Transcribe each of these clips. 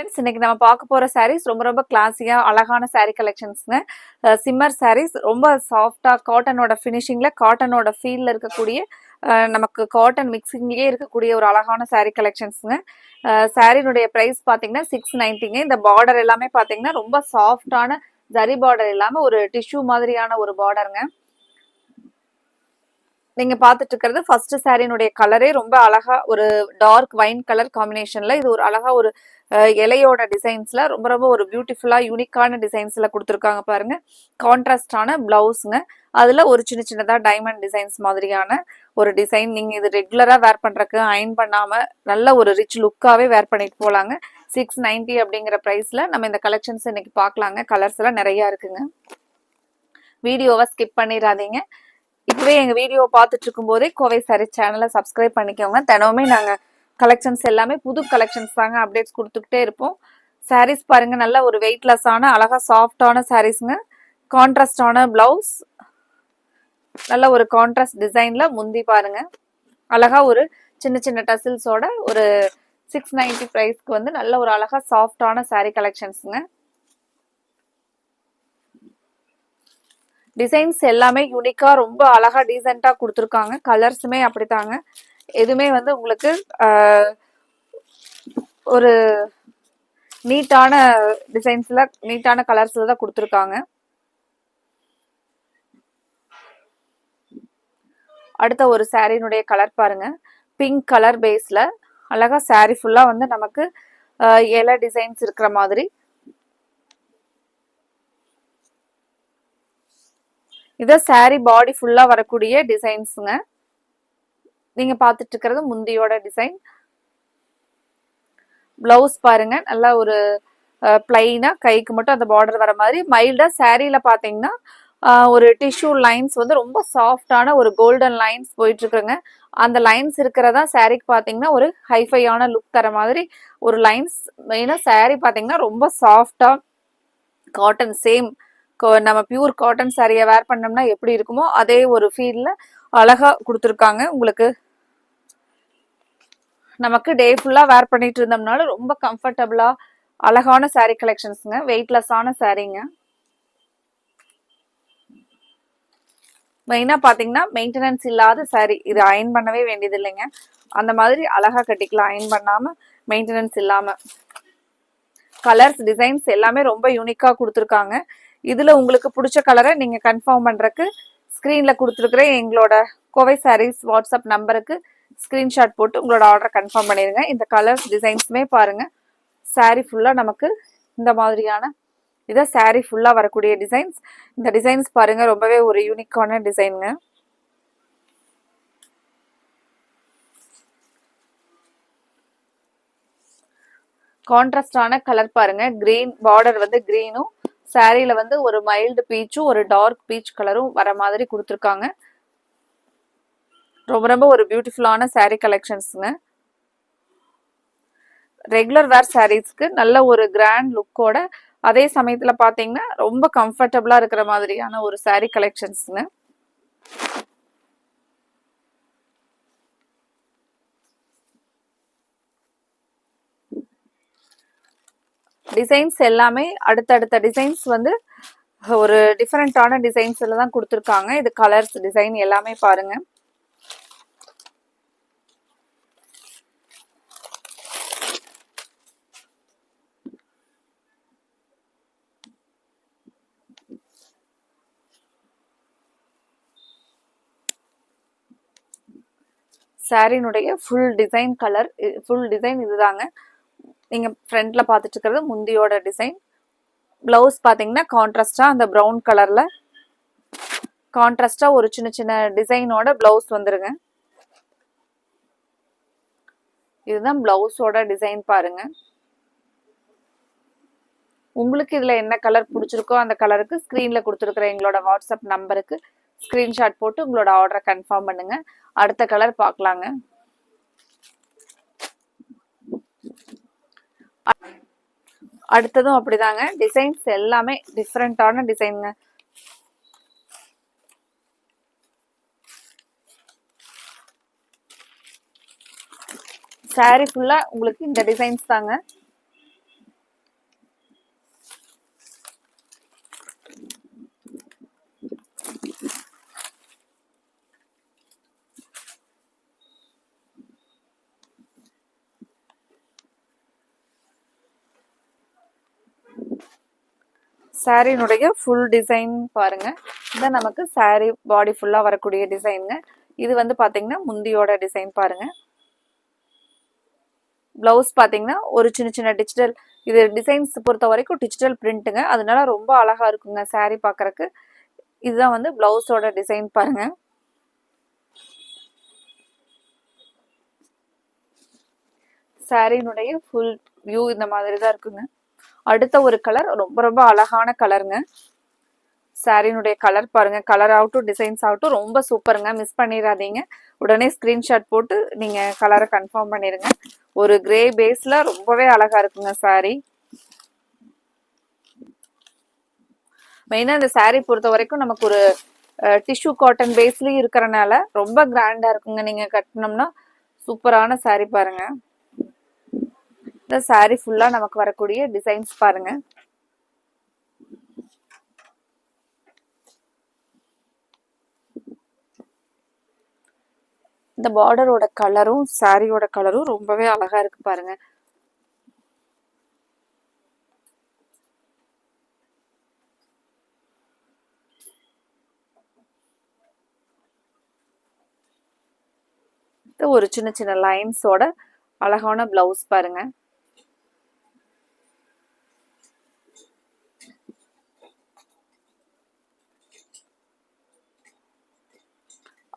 Friends, இன்னைக்கு நம்ம பார்க்க போற சாரீஸ் ரொம்ப ரொம்ப கிளாஸியா அழகான சாரீ கலெக்ஷன்ஸ்ங்க. சிம்மர் சாரீஸ் ரொம்ப சாஃப்டா காட்டனோட ஃபினிஷிங்ல காட்டனோட ஃபீல்ல இருக்கக்கூடிய நமக்கு காட்டன் மிக்சிங்லயே இருக்கக்கூடிய ஒரு அழகான சாரீ கலெக்ஷன்ஸ்ங்க. சாரீனுடைய பிரைஸ் பாத்தீங்கன்னா 690ங்க. இந்த பார்டர் எல்லாமே பாத்தீங்கன்னா ரொம்ப சாஃப்டான ஜரி பார்டர் இல்லாம ஒரு டிஷ்யூ மாதிரியான ஒரு பார்டருங்க. நீங்க பாத்துட்டு இருக்கிறது ஃபர்ஸ்ட் சாரினுடைய கலரே ரொம்ப அழகா ஒரு டார்க் வைன் கலர் காம்பினேஷன்ல இது ஒரு அழகா ஒரு இலையோட டிசைன்ஸ்ல ரொம்ப ரொம்ப ஒரு பியூட்டிஃபுல்லா யூனிக்கான டிசைன்ஸ்ல கொடுத்துருக்காங்க பாருங்க. கான்ட்ராஸ்டான பிளவுஸ்ங்க. அதுல ஒரு சின்ன சின்னதா டைமண்ட் டிசைன்ஸ் மாதிரியான ஒரு டிசைன். நீங்க இது ரெகுலரா வேர் பண்றதுக்கு அயன் பண்ணாம நல்ல ஒரு ரிச் லுக்காவே வேர் பண்ணிட்டு போலாங்க. 690 அப்படிங்கிற பிரைஸ்ல நம்ம இந்த கலெக்ஷன்ஸ் இன்னைக்கு பார்க்கலாங்க. கலர்ஸ் எல்லாம் நிறைய இருக்குங்க. வீடியோவை ஸ்கிப் பண்ணிடாதீங்க. இப்பவே எங்க வீடியோ பார்த்துட்டு இருக்கும் போதே கோவை சாரி சேனலை சப்ஸ்கிரைப் பண்ணிக்கோங்க. தினமுமே நாங்க கலெக்ஷன்ஸ் எல்லாமே புது கலெக்ஷன்ஸ் தாங்க அப்டேட்ஸ் கொடுத்துக்கிட்டே இருப்போம். சாரீஸ் பாருங்க, நல்ல ஒரு வெயிட்லெஸ்ஸான அழகா சாஃப்டான சாரீஸ்ங்க. கான்ட்ராஸ்டான பிளவுஸ், நல்ல ஒரு கான்ட்ராஸ்ட் டிசைன்ல முந்தி பாருங்க. அழகா ஒரு சின்ன சின்ன டசில்ஸோட ஒரு 690 பிரைஸ்க்கு வந்து நல்ல ஒரு அழகா சாஃப்டான சாரீ கலெக்ஷன்ஸ்ங்க. டிசைன்ஸ் எல்லாமே யூனிக்கா ரொம்ப அழகா டீசெண்டா கொடுத்துருக்காங்க. கலர்ஸுமே அப்படித்தாங்க. எதுவுமே வந்து உங்களுக்கு ஒரு நீட்டான டிசைன்ஸ்ல நீட்டான கலர்ஸ்ல தான் கொடுத்துருக்காங்க. அடுத்த ஒரு சாரினுடைய கலர் பாருங்க. பிங்க் கலர் பேஸ்ல அழகா சாரி ஃபுல்லா வந்து நமக்கு இலை டிசைன்ஸ் இருக்கிற மாதிரி. இத சாரி பாடி ஃபுல்லா வரக்கூடிய டிசைன்ஸுங்க. நீங்க பாத்துட்டு இருக்கிறது முந்தியோட டிசைன். பிளவுஸ் பாருங்க, நல்லா ஒரு பிளைனா கைக்கு மட்டும் அந்த பார்டர் வர மாதிரி மைல்டா. சாரியில பாத்தீங்கன்னா ஒரு டிஷ்யூ லைன்ஸ் வந்து ரொம்ப சாஃப்டான ஒரு கோல்டன் லைன்ஸ் போயிட்டு இருக்குங்க. அந்த லைன்ஸ் இருக்கிறதா சாரிக்கு பாத்தீங்கன்னா ஒரு ஹைஃபையான லுக் தர மாதிரி ஒரு லைன்ஸ். மெயினா சாரி பாத்தீங்கன்னா ரொம்ப சாஃப்டா காட்டன் சேம் நம்ம பியூர் காட்டன் சாரியை வேர் பண்ணோம்னா எப்படி இருக்குமோ அதே ஒரு ஃபீல்ல அழகா கொடுத்துருக்காங்க உங்களுக்கு. நமக்கு டே ஃபுல்லா வேர் பண்ணிட்டு இருந்தோம்னால ரொம்ப கம்ஃபர்டபுளா அழகான சாரீ கலெக்ஷன்ஸ்ங்க. வெயிட்லெஸ்ஸான சாரீங்க. மெயினா பாத்தீங்கன்னா மெயின்டெனன்ஸ் இல்லாத சாரீ. இது அயன் பண்ணவே வேண்டியது இல்லைங்க. அந்த மாதிரி அழகா கட்டிக்கலாம் அயன் பண்ணாம, மெயின்டெனன்ஸ் இல்லாம. கலர்ஸ் டிசைன்ஸ் எல்லாமே ரொம்ப யூனிக்கா கொடுத்துருக்காங்க. இதுல உங்களுக்கு பிடிச்ச கலரை நீங்க கன்ஃபார்ம் பண்றதுக்கு ஸ்கிரீன்ல கொடுத்துருக்குற எங்களோட கோவை சாரீஸ் வாட்ஸ்அப் நம்பருக்கு ஸ்கிரீன்ஷாட் போட்டு உங்களோட ஆர்டரை கன்ஃபார்ம் பண்ணிடுங்க. இந்த கலர்ஸ் டிசைன்ஸுமே பாருங்க. சாரீ ஃபுல்லா நமக்கு இந்த மாதிரியான இதை சாரீ ஃபுல்லா வரக்கூடிய டிசைன்ஸ். இந்த டிசைன்ஸ் பாருங்க, ரொம்பவே ஒரு யூனிக்கான டிசைனுங்க. கான்ட்ராஸ்டான கலர் பாருங்க. கிரீன் பார்டர் வந்து கிரீனும் சாரியில வந்து ஒரு மைல்டு பீச்சும் ஒரு டார்க் பீச் கலரும் வர மாதிரி கொடுத்துருக்காங்க. ரொம்ப ரொம்ப ஒரு பியூட்டிஃபுல்லான சாரீ கலெக்ஷன்ஸுங்க. ரெகுலர் வேர் சாரீஸ்க்கு நல்ல ஒரு கிராண்ட் லுக்கோட அதே சமயத்துல பாத்தீங்கன்னா ரொம்ப கம்ஃபர்டபுளா இருக்கிற மாதிரியான ஒரு சாரீ கலெக்ஷன்ஸுங்க. டிசைன்ஸ் எல்லாமே அடுத்தடுத்த டிசைன்ஸ் வந்து ஒரு டிஃபரெண்டான டிசைன்ஸ்ல தான் கொடுத்துருக்காங்க. இது கலர்ஸ் டிசைன் எல்லாமே பாருங்க. சாரினுடைய full design colour full design இதுதாங்க. நீங்க ஃப்ரண்ட்ல பாத்துட்டு இருக்கிறது முந்தியோட டிசைன். பிளவுஸ் பாத்தீங்கன்னா கான்ட்ராஸ்டா அந்த ப்ரௌன் கலர்ல கான்ட்ராஸ்டா ஒரு சின்ன சின்ன டிசைனோட பிளவுஸ் வந்துருங்க. இதுதான் பிளவுஸோட டிசைன் பாருங்க. உங்களுக்கு இதுல என்ன கலர் பிடிச்சிருக்கோ அந்த கலருக்கு ஸ்கிரீன்ல கொடுத்துருக்கிற எங்களோட வாட்ஸ்அப் நம்பருக்கு ஸ்கிரீன்ஷாட் போட்டு உங்களோட ஆர்டரை கன்ஃபார்ம் பண்ணுங்க. அடுத்த கலர் பார்க்கலாங்க. அடுத்ததும் அப்படிதாங்க. டிசைன்ஸ் எல்லாமே டிஃப்ரெண்டான டிசைனுங்க. சாரி ஃபுல்லா உங்களுக்கு இந்த டிசைன்ஸ் தாங்க. சாரினுடைய ஃபுல் டிசைன் பாருங்க. இதான் நமக்கு சாரி பாடி ஃபுல்லா வரக்கூடிய டிசைனுங்க. இது வந்து பாத்தீங்கன்னா முந்தியோட டிசைன் பாருங்க. பிளவுஸ் பாத்தீங்கன்னா ஒரு சின்ன சின்ன டிஜிட்டல், இது டிசைன்ஸ் பொறுத்த வரைக்கும் டிஜிட்டல் பிரிண்ட்டுங்க. அதனால ரொம்ப அழகா இருக்குங்க சாரி பாக்குறதுக்கு. இதுதான் வந்து பிளவுஸோட டிசைன் பாருங்க. சாரினுடைய ஃபுல் வியூ இந்த மாதிரி தான் இருக்குங்க. அடுத்த ஒரு கலர் ரொம்ப ரொம்ப அழகான கலருங்க. சாரினுடைய கலர் பாருங்க. கலர் ஆகட்டும் டிசைன்ஸ் ஆகட்டும் ரொம்ப சூப்பருங்க. மிஸ் பண்ணிடாதீங்க. உடனே ஸ்கிரீன்ஷாட் போட்டு நீங்க கலரை கன்ஃபார்ம் பண்ணிடுங்க. ஒரு கிரே பேஸ்ல ரொம்பவே அழகா இருக்குங்க சாரி. மெயினா இந்த சாரி பொறுத்த வரைக்கும் நமக்கு ஒரு டிஷ்யூ காட்டன் பேஸ்லயும் இருக்கிறனால ரொம்ப கிராண்டா இருக்குங்க. நீங்க கட்டினோம்னா சூப்பரான சாரி பாருங்க. இந்த சாரி ஃபுல்லா நமக்கு வரக்கூடிய டிசைன்ஸ் பாருங்க. இந்த பார்டரோட கலரும் சாரியோட கலரும் ரொம்பவே அழகா இருக்கு பாருங்க. ஒரு சின்ன சின்ன லைன்ஸோட அழகான பிளவுஸ் பாருங்க.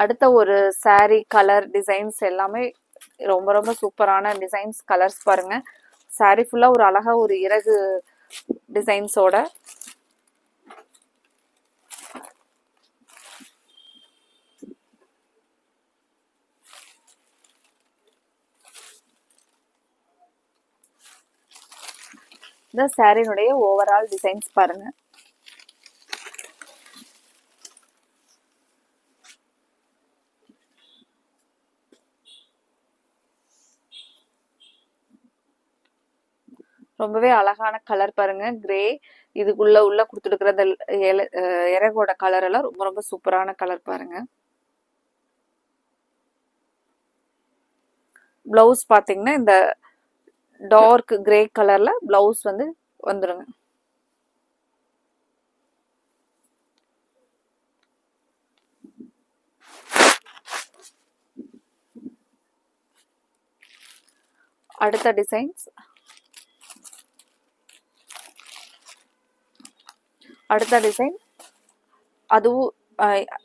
அடுத்த ஒரு சாரி கலர் டிசைன்ஸ் எல்லாமே ரொம்ப ரொம்ப சூப்பரான டிசைன்ஸ் கலர்ஸ் பாருங்க. சாரி ஃபுல்லா ஒரு அழகா ஒரு இறகு டிசைன்ஸோட இந்த சாரினுடைய ஓவரால் டிசைன்ஸ் பாருங்க. ரொம்பவே அழகான கலர் பாருங்க. கிரே இதுக்குள்ள உள்ள கொடுத்துருக்கிற அந்த இறகோட கலர் எல்லாம் ரொம்ப ரொம்ப சூப்பரான கலர் பாருங்க. பிளவுஸ் பாத்தீங்கன்னா இந்த டார்க் கிரே கலர்ல பிளவுஸ் வந்து வந்துருங்க. அடுத்த டிசைன்ஸ், அடுத்த டிசைன் அதுவும்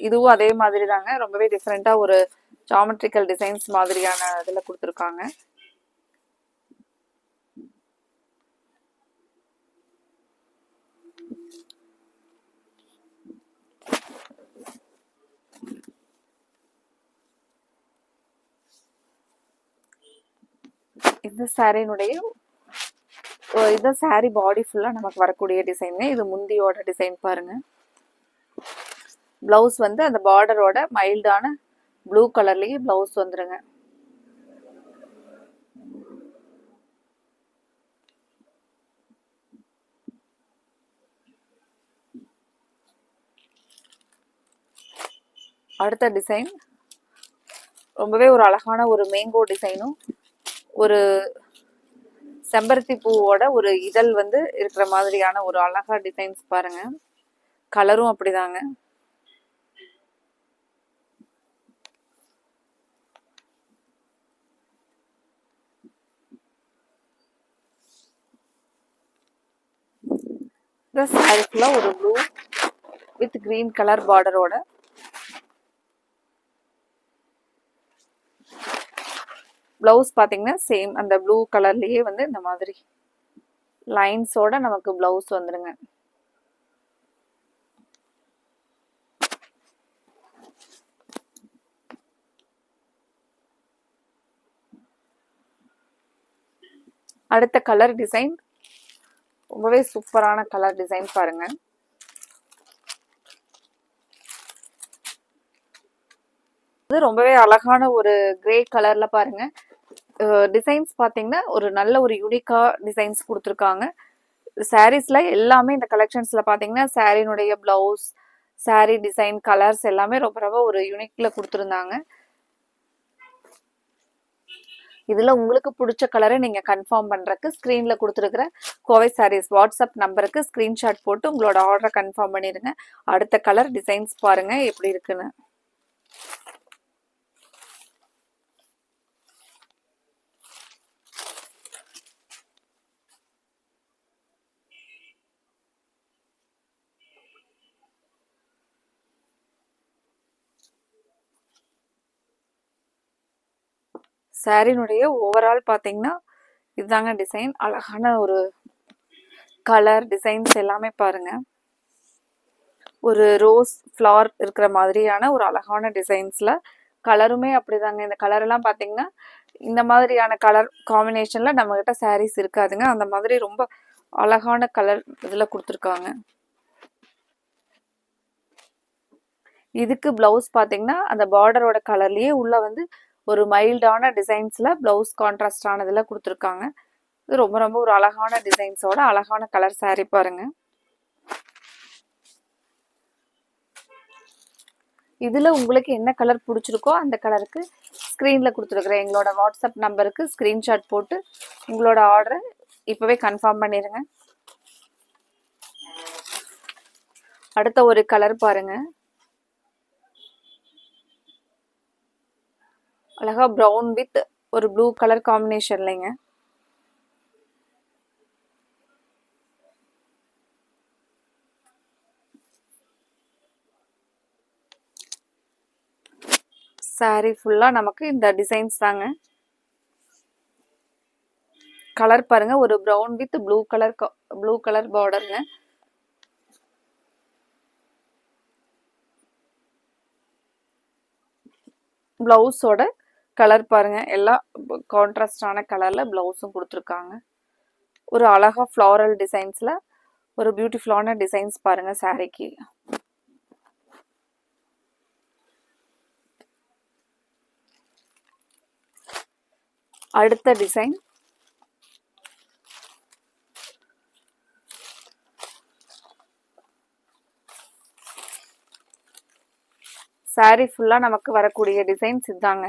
இதுவும் அதே மாதிரி தாங்க. ரொம்பவே டிஃப்ரெண்டா ஒரு ஜாமெட்ரிக்கல் டிசைன்ஸ் மாதிரியான இதுல கொடுத்துருக்காங்க. இந்த சாரினுடைய இந்த சாரி பாடி ஃபுல்லா நமக்கு வரக்கூடிய டிசைன். இது முந்தியோட டிசைன் பாருங்க. பிளவுஸ் வந்து அந்த பார்டரோட மைல்டான ப்ளூ கலர்லயே பிளவுஸ் வந்துருங்க. அடுத்த டிசைன் ரொம்பவே ஒரு அழகான ஒரு மேங்கோ டிசைனும் ஒரு செம்பருத்தி பூவோட ஒரு இதழ் வந்து இருக்கிற மாதிரியான ஒரு அழகா டிசைன்ஸ் பாருங்க. கலரும் அப்படிதாங்க. இந்த சாரி ஃபுல்லா ஒரு ப்ளூ வித் கிரீன் கலர் பார்டரோட பிளவுஸ் பாத்தீங்கன்னா சேம் அந்த ப்ளூ கலர்லயே வந்து இந்த மாதிரி லைன்ஸோட நமக்கு பிளவுஸ் வந்துருங்க. அடுத்த கலர் டிசைன் ரொம்பவே சூப்பரான கலர் டிசைன் பாருங்க. இது ரொம்பவே அழகான ஒரு கிரே கலர்ல பாருங்க. டிசைன்ஸ் பாத்தீங்கன்னா ஒரு நல்ல ஒரு யூனிக்கா டிசைன்ஸ் கொடுத்துருக்காங்க. சாரீஸ்ல எல்லாமே இந்த கலெக்ஷன்ஸ்ல பாத்தீங்கன்னா சாரினுடைய பிளவுஸ், சாரி டிசைன், கலர்ஸ் எல்லாமே ரொம்ப ரொம்ப ஒரு யூனிக்ல கொடுத்துருந்தாங்க. இதுல உங்களுக்கு பிடிச்ச கலரை நீங்க கன்ஃபார்ம் பண்றதுக்கு ஸ்கிரீன்ல கொடுத்துருக்கிற கோவை சாரீஸ் வாட்ஸ்அப் நம்பருக்கு ஸ்கிரீன்ஷாட் போட்டு உங்களோட ஆர்டரை கன்ஃபார்ம் பண்ணிருங்க. அடுத்த கலர் டிசைன்ஸ் பாருங்க எப்படி இருக்குன்னு. சாரினுடைய ஓவரால் பார்த்தீங்கன்னா இதுதாங்க டிசைன். அழகான ஒரு கலர் டிசைன்ஸ் எல்லாமே பாருங்க. ஒரு ரோஸ் ஃப்ளார் இருக்கிற மாதிரியான ஒரு அழகான டிசைன்ஸ்ல கலருமே அப்படிதாங்க. இந்த கலர் எல்லாம் பார்த்தீங்கன்னா இந்த மாதிரியான கலர் காம்பினேஷன்ல நம்ம கிட்ட சாரீஸ் இருக்காதுங்க. அந்த மாதிரி ரொம்ப அழகான கலர் இதுல கொடுத்துருக்காங்க. இதுக்கு பிளவுஸ் பார்த்தீங்கன்னா அந்த பார்டரோட கலர்லயே உள்ள வந்து ஒரு மைல்டான டிசைன்ஸ்ல பிளவுஸ் கான்ட்ராஸ்ட் ஆனதுல கொடுத்துருக்காங்க. இது ரொம்ப ரொம்ப ஒரு அழகான டிசைன்ஸோட அழகான கலர் சாரி பாருங்க. இதுல உங்களுக்கு என்ன கலர் பிடிச்சிருக்கோ அந்த கலருக்கு ஸ்கிரீன்ல கொடுத்துருக்குறேன் எங்களோட வாட்ஸ்அப் நம்பருக்கு ஸ்கிரீன்ஷாட் போட்டு உங்களோட ஆர்டரை இப்பவே கன்ஃபார்ம் பண்ணிருங்க. அடுத்த ஒரு கலர் பாருங்க. அழகா ப்ரௌன் வித் ஒரு ப்ளூ கலர் காம்பினேஷன்லைங்க. சாரி ஃபுல்லா நமக்கு இந்த டிசைன்ஸ் தாங்க. கலர் பாருங்க ஒரு ப்ரௌன் வித் ப்ளூ கலர் பார்டருங்க. பிளவுஸோட கலர் பாருங்க எல்லாம் கான்ட்ராஸ்டான கலர்ல பிளவுஸும் கொடுத்துருக்காங்க. ஒரு அழகா ஃப்ளாரல் டிசைன்ஸ்ல ஒரு பியூட்டிஃபுல்லான டிசைன்ஸ் பாருங்க சாரிக்கு. அடுத்த டிசைன் சாரி ஃபுல்லா நமக்கு வரக்கூடிய டிசைன்ஸ் இதாங்க.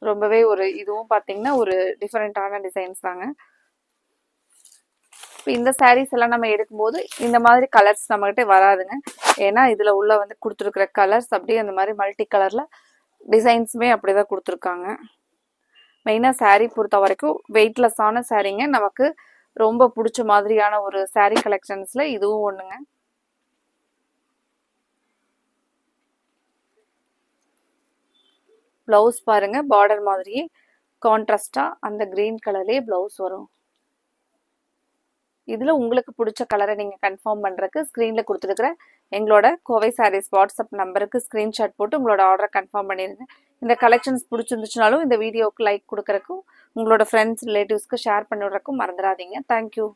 ரொம்பவே ஒரு இதுவும் பாத்தீங்கன்னா ஒரு டிஃபரெண்டான டிசைன்ஸ் தாங்க. இந்த சாரீஸ் எல்லாம் நம்ம எடுக்கும்போது இந்த மாதிரி கலர்ஸ் நம்மகிட்ட வராதுங்க. ஏன்னா இதுல உள்ள வந்து கொடுத்துருக்கிற கலர்ஸ் அப்படியே அந்த மாதிரி மல்டி கலர்ல டிசைன்ஸுமே அப்படிதான் கொடுத்துருக்காங்க. மெயினாக சாரீ பொறுத்த வரைக்கும் வெயிட்லெஸ்ஸான சாரீங்க. நமக்கு ரொம்ப பிடிச்ச மாதிரியான ஒரு சாரீ கலெக்ஷன்ஸ்ல இதுவும் ஒண்ணுங்க. பிளவுஸ் பாருங்க பார்டர் மாதிரியே கான்ட்ராஸ்டா அந்த கிரீன் கலர்லயே பிளவுஸ் வரும். இதுல உங்களுக்கு பிடிச்ச கலரை நீங்க கன்ஃபார்ம் பண்றதுக்கு ஸ்கிரீன்ல கொடுத்துருக்கிற எங்களோட கோவை சாரீஸ் வாட்ஸ்அப் நம்பருக்கு ஸ்கிரீன்ஷாட் போட்டு உங்களோட ஆர்டரை கன்ஃபார்ம் பண்ணிருங்க. இந்த கலெக்ஷன்ஸ் பிடிச்சிருந்துச்சுனாலும் இந்த வீடியோக்கு லைக் கொடுக்கறதுக்கும் உங்களோட ஃப்ரெண்ட்ஸ் ரிலேட்டிவ்ஸ்க்கு ஷேர் பண்ணி விடுறதுக்கும் மறந்துடாதீங்க. தேங்க்யூ.